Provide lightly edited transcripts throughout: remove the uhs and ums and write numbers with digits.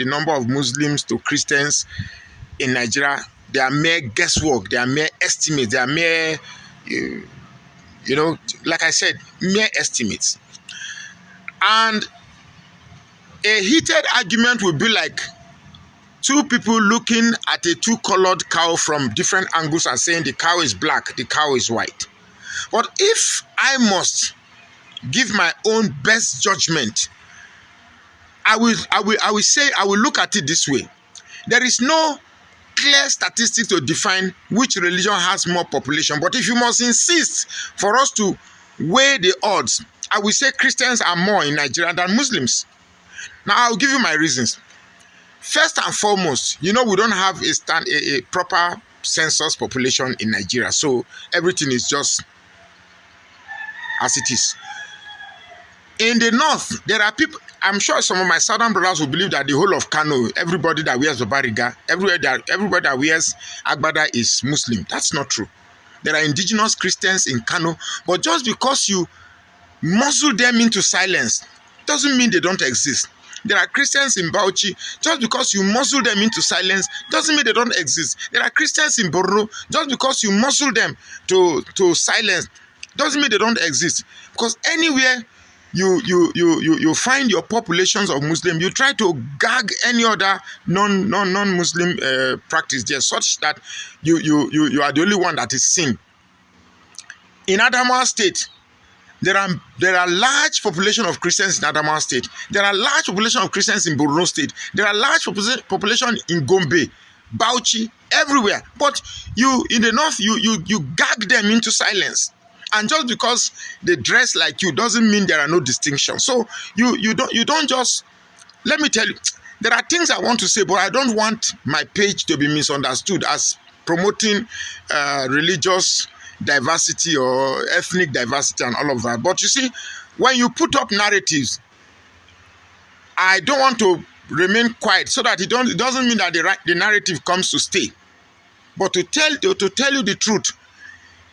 the number of Muslims to Christians in Nigeria, they are mere guesswork, they are mere estimates, they are mere, like I said, mere estimates. And a heated argument will be like two people looking at a two-colored cow from different angles and saying the cow is black, the cow is white. But if I must give my own best judgment, I will look at it this way. There is no clear statistics to define which religion has more population. But if you must insist for us to weigh the odds, I will say Christians are more in Nigeria than Muslims. Now, I'll give you my reasons. First and foremost, we don't have a proper census population in Nigeria. So everything is just as it is. In the north, there are people, I'm sure some of my southern brothers will believe that the whole of Kano, everybody that wears Babariga, everybody that wears Agbada is Muslim. That's not true. There are indigenous Christians in Kano, but just because you muzzle them into silence doesn't mean they don't exist. There are Christians in Bauchi, just because you muzzle them into silence doesn't mean they don't exist. There are Christians in Borno, just because you muzzle them to silence doesn't mean they don't exist. Because anywhere you find your populations of Muslim, you try to gag any other non-Muslim practice there, such that you are the only one that is seen. In Adamawa State, there are large population of Christians in Adamawa State. There are large population of Christians in Borno State. There are large population in Gombe, Bauchi, everywhere. But you in the north, you gag them into silence. And just because they dress like you doesn't mean there are no distinctions. So you don't just, let me tell you, there are things I want to say, but I don't want my page to be misunderstood as promoting religious diversity or ethnic diversity and all of that. But you see, when you put up narratives, I don't want to remain quiet so that it doesn't mean that the narrative comes to stay. But to tell you the truth,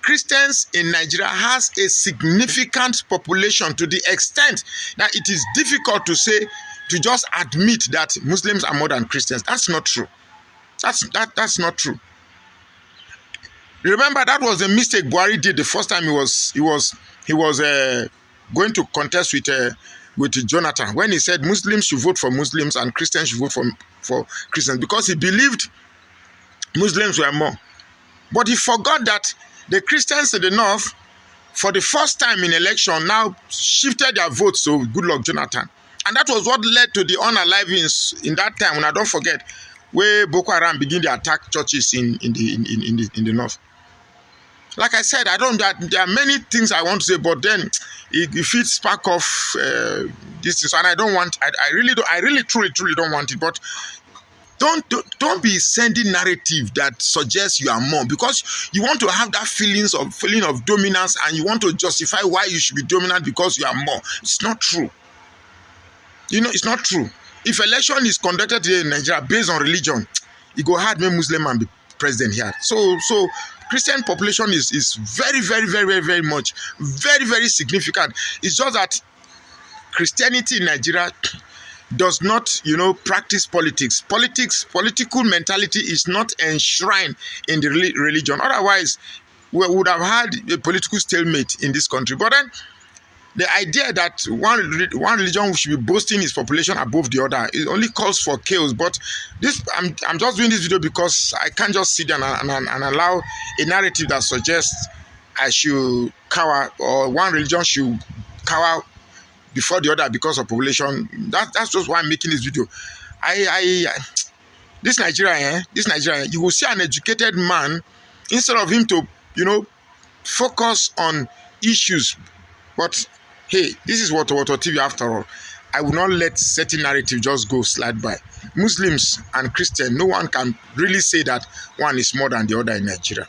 Christians in Nigeria has a significant population to the extent that it is difficult to just admit that Muslims are more than Christians. That's not true. That's not true. Remember, that was a mistake Buhari did the first time he was going to contest with Jonathan, when he said Muslims should vote for Muslims and Christians should vote for Christians, because he believed Muslims were more. But he forgot that the Christians in the north, for the first time in election, now shifted their votes to Goodluck Jonathan. And that was what led to the unalivings in that time, when I don't forget, where Boko Haram began to attack churches in the north. Like I said, there are many things I want to say, but then if it spark off this thing, and I really truly don't want it. But don't be sending narrative that suggests you are more, because you want to have that feeling of dominance, and you want to justify why you should be dominant because you are more. It's not true. It's not true. If election is conducted here in Nigeria based on religion, it go hard make Muslim man be president here. So Christian population is very, very, very, very, very much, very, very significant. It's just that Christianity in Nigeria does not, practice politics. Political mentality is not enshrined in the religion. Otherwise, we would have had a political stalemate in this country. But then, the idea that one religion should be boasting its population above the other, it only calls for chaos. But this, I'm just doing this video because I can't just sit down and allow a narrative that suggests I should cower, or one religion should cower before the other because of population. That's just why I'm making this video. This Nigeria, you will see an educated man, instead of him to, focus on issues. But hey, this is Woto TV after all. I will not let certain narrative just go slide by. Muslims and Christians, no one can really say that one is more than the other in Nigeria.